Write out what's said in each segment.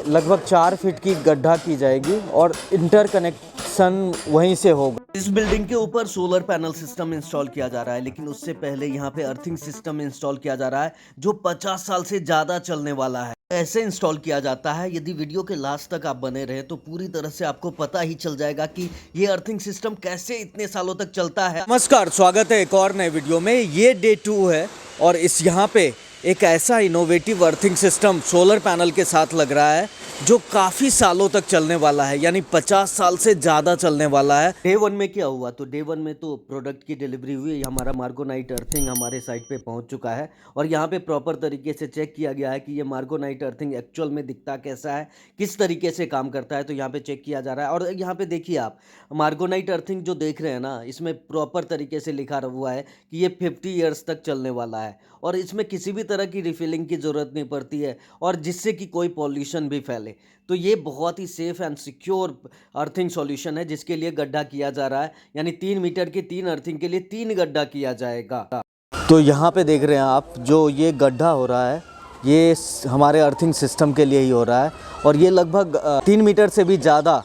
लगभग 4 फीट की गड्ढा की जाएगी और इंटरकनेक्शन वहीं से होगा। इस बिल्डिंग के ऊपर सोलर पैनल सिस्टम इंस्टॉल किया जा रहा है, लेकिन उससे पहले यहाँ पे अर्थिंग सिस्टम इंस्टॉल किया जा रहा है जो 50 साल से ज़्यादा चलने वाला है। ऐसे इंस्टॉल किया जाता है। यदि वीडियो के लास्ट तक आप बने रहे तो पूरी तरह से आपको पता ही चल जाएगा कि ये अर्थिंग सिस्टम कैसे इतने सालों तक चलता है। नमस्कार, स्वागत है एक और नए वीडियो में। ये डे 2 है और इस यहाँ पे एक ऐसा innovative earthing system solar panel के साथ लग रहा है जो काफ़ी सालों तक चलने वाला है, यानी 50 साल से ज़्यादा चलने वाला है। डे 1 में क्या हुआ, तो डे 1 में तो प्रोडक्ट की डिलीवरी हुई। हमारा मार्गोनाइट अर्थिंग हमारे साइट पे पहुंच चुका है और यहाँ पे प्रॉपर तरीके से चेक किया गया है कि ये मार्गोनाइट अर्थिंग एक्चुअल में दिखता कैसा है, किस तरीके से काम करता है, तो यहाँ पे चेक किया जा रहा है। और यहाँ पे देखिए आप मार्गोनाइट अर्थिंग जो देख रहे हैं ना, इसमें प्रॉपर तरीके से लिखा हुआ है कि ये 50 ईयर्स तक चलने वाला है और इसमें किसी भी तरह की रिफिलिंग की ज़रूरत नहीं पड़ती है और जिससे कि कोई पॉल्यूशन भी फैले। तो ये बहुत ही safe and secure earthing solution है जिसके लिए गड्ढा किया जा रहा है, यानी 3 मीटर की 3 अर्थिंग के लिए 3 गड्ढा किया जाएगा। तो यहाँ पे देख रहे हैं आप, जो ये गड्ढा हो रहा है ये हमारे अर्थिंग सिस्टम के लिए ही हो रहा है और ये लगभग 3 मीटर से भी ज़्यादा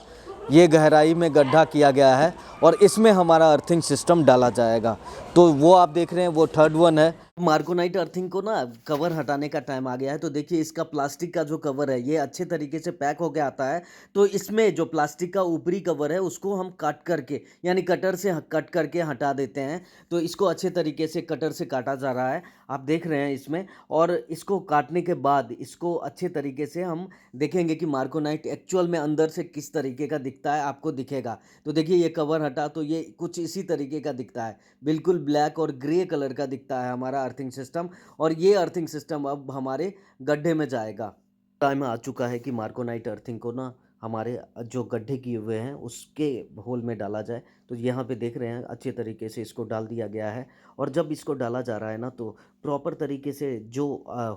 ये गहराई में गड्ढा किया गया है और इसमें हमारा अर्थिंग सिस्टम डाला जाएगा। तो वो आप देख रहे हैं, वो थर्ड वन है। मार्गोनाइट अर्थिंग को ना कवर हटाने का टाइम आ गया है। तो देखिए इसका प्लास्टिक का जो कवर है ये अच्छे तरीके से पैक होकर आता है। तो इसमें जो प्लास्टिक का ऊपरी कवर है उसको हम काट करके, यानी कटर से कट करके हटा देते हैं। तो इसको अच्छे तरीके से कटर से काटा जा रहा है, आप देख रहे हैं इसमें। और इसको काटने के बाद इसको अच्छे तरीके से हम देखेंगे कि मार्गोनाइट एक्चुअल में अंदर से किस तरीके का दिखता है, आपको दिखेगा। तो देखिए ये कवर हटा तो ये कुछ इसी तरीके का दिखता है, बिल्कुल ब्लैक और ग्रे कलर का दिखता है हमारा अर्थिंग सिस्टम। और ये अर्थिंग सिस्टम अब हमारे गड्ढे में जाएगा। टाइम आ चुका है कि मार्गोनाइट अर्थिंग को ना हमारे जो गड्ढे किए हुए हैं उसके होल में डाला जाए। तो यहाँ पे देख रहे हैं अच्छे तरीके से इसको डाल दिया गया है और जब इसको डाला जा रहा है ना तो प्रॉपर तरीके से जो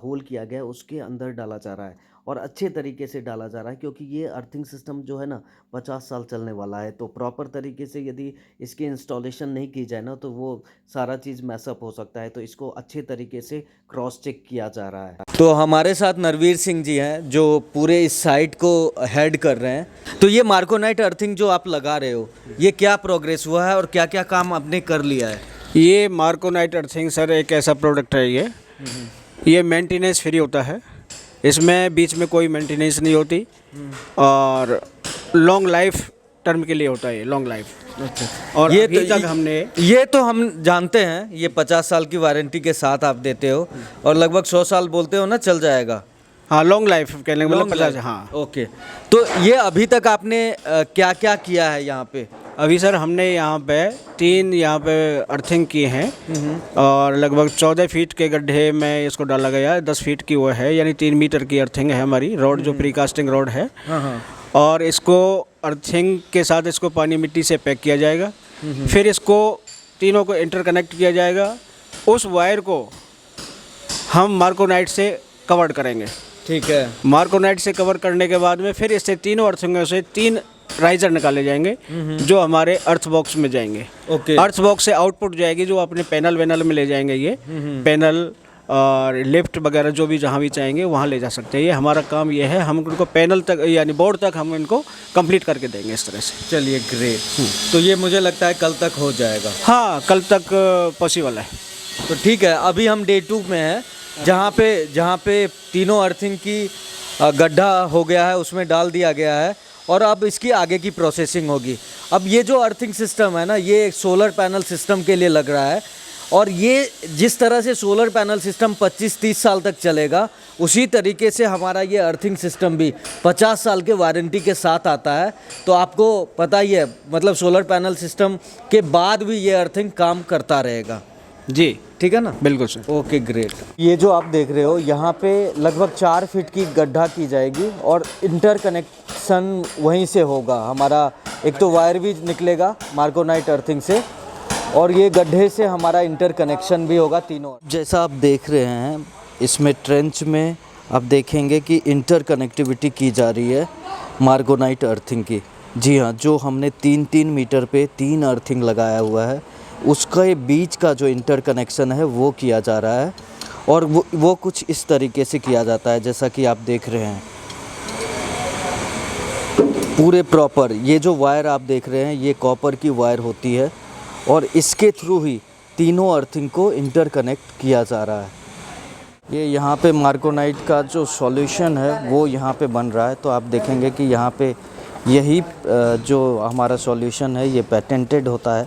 होल किया गया है उसके अंदर डाला जा रहा है और अच्छे तरीके से डाला जा रहा है, क्योंकि ये अर्थिंग सिस्टम जो है ना 50 साल चलने वाला है। तो प्रॉपर तरीके से यदि इसकी इंस्टॉलेशन नहीं की जाए ना तो वो सारा चीज़ मैसअप हो सकता है। तो इसको अच्छे तरीके से क्रॉस चेक किया जा रहा है। तो हमारे साथ नरवीर सिंह जी हैं जो पूरे इस साइट को हेड कर रहे हैं। तो ये मार्गोनाइट अर्थिंग जो आप लगा रहे हो, ये क्या प्रोग्रेस हुआ है और क्या क्या काम आपने कर लिया है? ये मार्गोनाइट अर्थिंग सर एक ऐसा प्रोडक्ट है, ये मेंटेनेंस फ्री होता है। इसमें बीच में कोई मेंटेनेंस नहीं होती और लॉन्ग लाइफ टर्म के लिए होता है, लॉन्ग लाइफ। अच्छा। और ये अभी तो तक हमने ये तो हम जानते हैं, ये 50 साल की वारंटी के साथ आप देते हो और लगभग 100 साल बोलते हो ना चल जाएगा। हाँ, लॉन्ग लाइफ कहने का मतलब 50। हाँ ओके। तो ये अभी तक आपने क्या क्या किया है यहाँ पे? अभी सर हमने यहाँ पे 3 यहाँ पे अर्थिंग की हैं और लगभग 14 फीट के गड्ढे में इसको डाला गया है। 10 फीट की वो है, यानी 3 मीटर की अर्थिंग है हमारी रोड, जो प्रीकास्टिंग रोड है। और इसको अर्थिंग के साथ इसको पानी मिट्टी से पैक किया जाएगा। फिर इसको तीनों को इंटरकनेक्ट किया जाएगा। उस वायर को हम मार्गोनाइट से कवर करेंगे। ठीक है। मार्गोनाइट से कवर करने के बाद में फिर इससे तीनों अर्थिंगों से 3 राइजर निकाले जाएंगे जो हमारे अर्थ बॉक्स में जाएंगे। ओके। अर्थ बॉक्स से आउटपुट जाएगी जो अपने पैनल वेनल में ले जाएंगे। ये पैनल और लिफ्ट वगैरह जो भी जहाँ भी चाहेंगे वहाँ ले जा सकते हैं। ये हमारा काम ये है, हम उनको पैनल तक यानी बोर्ड तक हम इनको कंप्लीट करके देंगे इस तरह से। चलिए ग्रेट। तो ये मुझे लगता है कल तक हो जाएगा। हाँ, कल तक पॉसिबल है। तो ठीक है, अभी हम डे 2 में हैं जहाँ पे तीनों अर्थिंग की गड्ढा हो गया है, उसमें डाल दिया गया है और अब इसकी आगे की प्रोसेसिंग होगी। अब ये जो अर्थिंग सिस्टम है ना, ये एक सोलर पैनल सिस्टम के लिए लग रहा है और ये जिस तरह से सोलर पैनल सिस्टम 25-30 साल तक चलेगा, उसी तरीके से हमारा ये अर्थिंग सिस्टम भी 50 साल के वारंटी के साथ आता है। तो आपको पता ही है, मतलब सोलर पैनल सिस्टम के बाद भी ये अर्थिंग काम करता रहेगा। जी ठीक है ना? बिल्कुल सर। Okay great. ये जो आप देख रहे हो, यहाँ पे लगभग 4 फीट की गड्ढा की जाएगी और इंटरकनेक्शन वहीं से होगा हमारा। एक तो वायर भी निकलेगा मार्गोनाइट अर्थिंग से और ये गड्ढे से हमारा इंटरकनेक्शन भी होगा तीनों। जैसा आप देख रहे हैं, इसमें ट्रेंच में आप देखेंगे कि इंटरकनेक्टिविटी की जा रही है मार्गोनाइट अर्थिंग की। जी हाँ, जो हमने 3-3 मीटर पे 3 अर्थिंग लगाया हुआ है, उसका ये बीच का जो इंटरकनेक्शन है वो किया जा रहा है और वो कुछ इस तरीके से किया जाता है जैसा कि आप देख रहे हैं। पूरे प्रॉपर ये जो वायर आप देख रहे हैं ये कॉपर की वायर होती है और इसके थ्रू ही तीनों अर्थिंग को इंटरकनेक्ट किया जा रहा है। ये यहाँ पे मार्कोनाइट का जो सॉल्यूशन है वो यहाँ पे बन रहा है। तो आप देखेंगे कि यहाँ पे यही जो हमारा सॉल्यूशन है ये पेटेंटेड होता है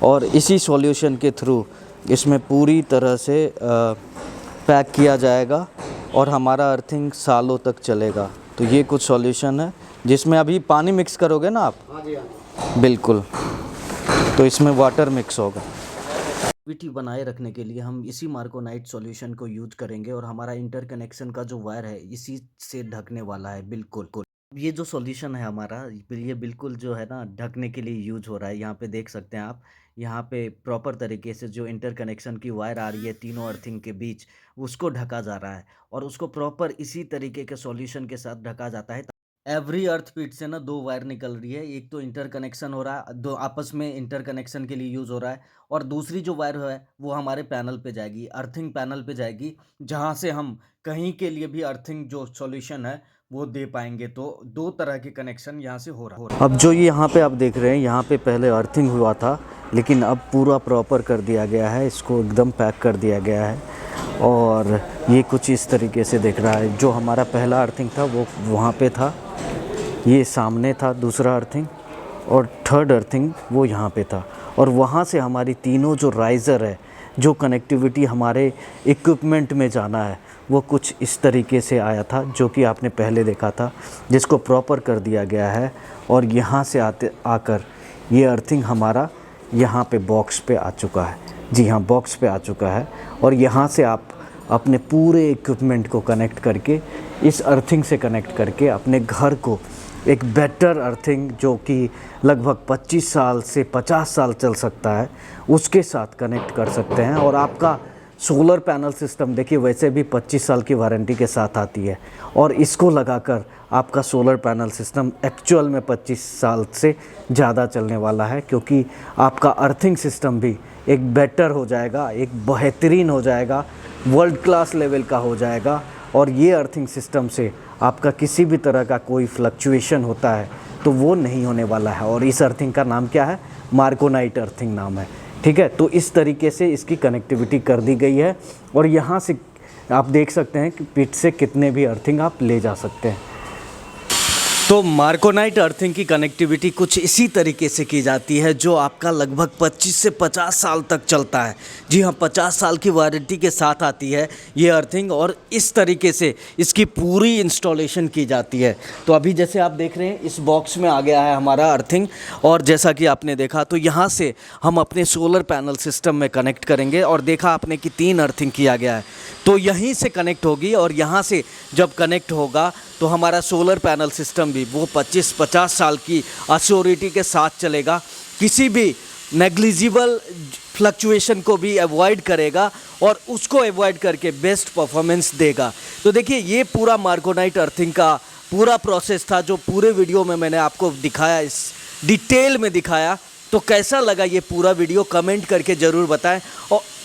और इसी सॉल्यूशन के थ्रू इसमें पूरी तरह से पैक किया जाएगा और हमारा अर्थिंग सालों तक चलेगा। तो ये कुछ सॉल्यूशन है जिसमें अभी पानी मिक्स करोगे ना आप? हाँ जी, हाँ। बिल्कुल, तो इसमें वाटर मिक्स होगा। एक्टिविटी बनाए रखने के लिए हम इसी मार्कोनाइट सॉल्यूशन को यूज करेंगे और हमारा इंटरकनेक्शन का जो वायर है इसी से ढकने वाला है। बिल्कुल ये जो सॉल्यूशन है हमारा ये बिल्कुल जो है ना ढकने के लिए यूज हो रहा है। यहाँ पे देख सकते हैं आप, यहाँ पे प्रॉपर तरीके से जो इंटरकनेक्शन की वायर आ रही है तीनों अर्थिंग के बीच उसको ढका जा रहा है और उसको प्रॉपर इसी तरीके के सॉल्यूशन के साथ ढका जाता है। एवरी अर्थ पीट से ना दो वायर निकल रही है, एक तो इंटरकनेक्शन हो रहा है, दो आपस में इंटरकनेक्शन के लिए यूज़ हो रहा है और दूसरी जो वायर है वो हमारे पैनल पे जाएगी, अर्थिंग पैनल पे जाएगी, जहाँ से हम कहीं के लिए भी अर्थिंग जो सॉल्यूशन है वो दे पाएंगे। तो दो तरह के कनेक्शन यहाँ से हो रहा है। अब जो ये यहाँ पे आप देख रहे हैं यहाँ पे पहले अर्थिंग हुआ था लेकिन अब पूरा प्रॉपर कर दिया गया है, इसको एकदम पैक कर दिया गया है और ये कुछ इस तरीके से दिख रहा है। जो हमारा पहला अर्थिंग था वो वहाँ पे था, ये सामने था दूसरा अर्थिंग और थर्ड अर्थिंग वो यहाँ पे था और वहाँ से हमारी तीनों जो राइज़र है, जो कनेक्टिविटी हमारे इक्विपमेंट में जाना है वो कुछ इस तरीके से आया था जो कि आपने पहले देखा था, जिसको प्रॉपर कर दिया गया है और यहाँ से आकर ये अर्थिंग हमारा यहाँ पे बॉक्स पे आ चुका है। जी हाँ, बॉक्स पे आ चुका है और यहाँ से आप अपने पूरे इक्विपमेंट को कनेक्ट करके इस अर्थिंग से कनेक्ट करके अपने घर को एक बेटर अर्थिंग जो कि लगभग 25 साल से 50 साल चल सकता है उसके साथ कनेक्ट कर सकते हैं। और आपका सोलर पैनल सिस्टम देखिए वैसे भी 25 साल की वारंटी के साथ आती है और इसको लगाकर आपका सोलर पैनल सिस्टम एक्चुअल में 25 साल से ज़्यादा चलने वाला है, क्योंकि आपका अर्थिंग सिस्टम भी एक बेटर हो जाएगा, एक बेहतरीन हो जाएगा, वर्ल्ड क्लास लेवल का हो जाएगा। और ये अर्थिंग सिस्टम से आपका किसी भी तरह का कोई फ्लक्चुएशन होता है तो वो नहीं होने वाला है। और इस अर्थिंग का नाम क्या है? मार्कोनाइट अर्थिंग नाम है। ठीक है, तो इस तरीके से इसकी कनेक्टिविटी कर दी गई है और यहाँ से आप देख सकते हैं कि पिट से कितने भी अर्थिंग आप ले जा सकते हैं। तो मार्कोनाइट अर्थिंग की कनेक्टिविटी कुछ इसी तरीके से की जाती है जो आपका लगभग 25 से 50 साल तक चलता है। जी हाँ, 50 साल की वारंटी के साथ आती है ये अर्थिंग और इस तरीके से इसकी पूरी इंस्टॉलेशन की जाती है। तो अभी जैसे आप देख रहे हैं इस बॉक्स में आ गया है हमारा अर्थिंग और जैसा कि आपने देखा तो यहाँ से हम अपने सोलर पैनल सिस्टम में कनेक्ट करेंगे और देखा आपने कि 3 अर्थिंग किया गया है तो यहीं से कनेक्ट होगी और यहाँ से जब कनेक्ट होगा तो हमारा सोलर पैनल सिस्टम भी वो 25-50 साल की अश्योरिटी के साथ चलेगा, किसी भी नेग्लिजिबल फ्लक्चुएशन को भी अवॉइड करेगा और उसको अवॉइड करके बेस्ट परफॉर्मेंस देगा। तो देखिए ये पूरा मार्कोनाइट अर्थिंग का पूरा प्रोसेस था जो पूरे वीडियो में मैंने आपको दिखाया, इस डिटेल में दिखाया। तो कैसा लगा ये पूरा वीडियो कमेंट करके ज़रूर बताएं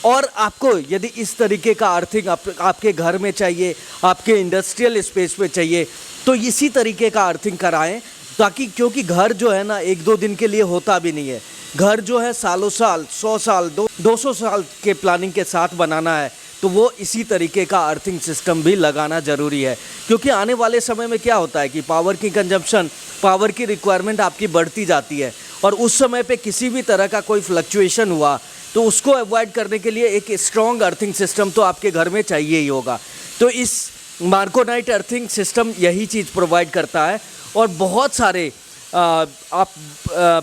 और आपको यदि इस तरीके का अर्थिंग आपके घर में चाहिए, आपके इंडस्ट्रियल स्पेस पे चाहिए तो इसी तरीके का अर्थिंग कराएं, ताकि क्योंकि घर जो है ना 1-2 दिन के लिए होता भी नहीं है। घर जो है सालों साल, 100 साल, 200 साल के प्लानिंग के साथ बनाना है तो वो इसी तरीके का अर्थिंग सिस्टम भी लगाना ज़रूरी है। क्योंकि आने वाले समय में क्या होता है कि पावर की कंजम्पशन, पावर की रिक्वायरमेंट आपकी बढ़ती जाती है और उस समय पे किसी भी तरह का कोई फ्लक्चुएशन हुआ तो उसको अवॉइड करने के लिए एक स्ट्रॉन्ग अर्थिंग सिस्टम तो आपके घर में चाहिए ही होगा। तो इस मार्कोनाइट अर्थिंग सिस्टम यही चीज़ प्रोवाइड करता है और बहुत सारे आप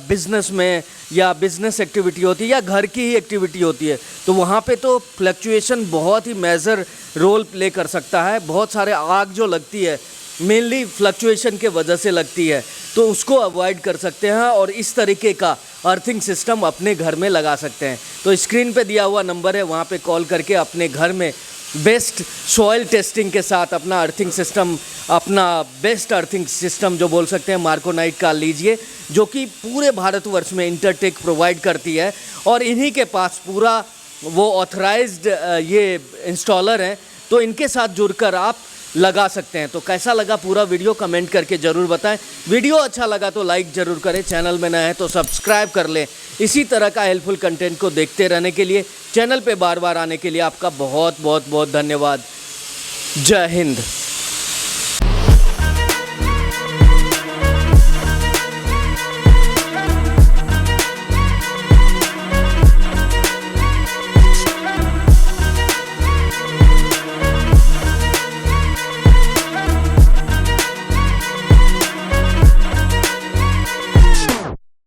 बिज़नेस में या बिज़नेस एक्टिविटी होती है या घर की ही एक्टिविटी होती है तो वहाँ पे तो फ्लक्चुएशन बहुत ही मेजर रोल प्ले कर सकता है। बहुत सारे आग जो लगती है मेनली फ्लक्चुएशन के वजह से लगती है तो उसको अवॉइड कर सकते हैं और इस तरीके का अर्थिंग सिस्टम अपने घर में लगा सकते हैं। तो स्क्रीन पे दिया हुआ नंबर है, वहाँ पे कॉल करके अपने घर में बेस्ट सॉइल टेस्टिंग के साथ अपना अर्थिंग सिस्टम, अपना बेस्ट अर्थिंग सिस्टम जो बोल सकते हैं मार्कोनाइट का लीजिए, जो कि पूरे भारतवर्ष में इंटरटेक प्रोवाइड करती है और इन्हीं के पास पूरा वो ऑथराइज्ड ये इंस्टॉलर हैं। तो इनके साथ जुड़कर आप लगा सकते हैं। तो कैसा लगा पूरा वीडियो कमेंट करके ज़रूर बताएं। वीडियो अच्छा लगा तो लाइक ज़रूर करें, चैनल में नए हैं तो सब्सक्राइब कर लें। इसी तरह का हेल्पफुल कंटेंट को देखते रहने के लिए, चैनल पे बार बार आने के लिए आपका बहुत बहुत बहुत धन्यवाद। जय हिंद।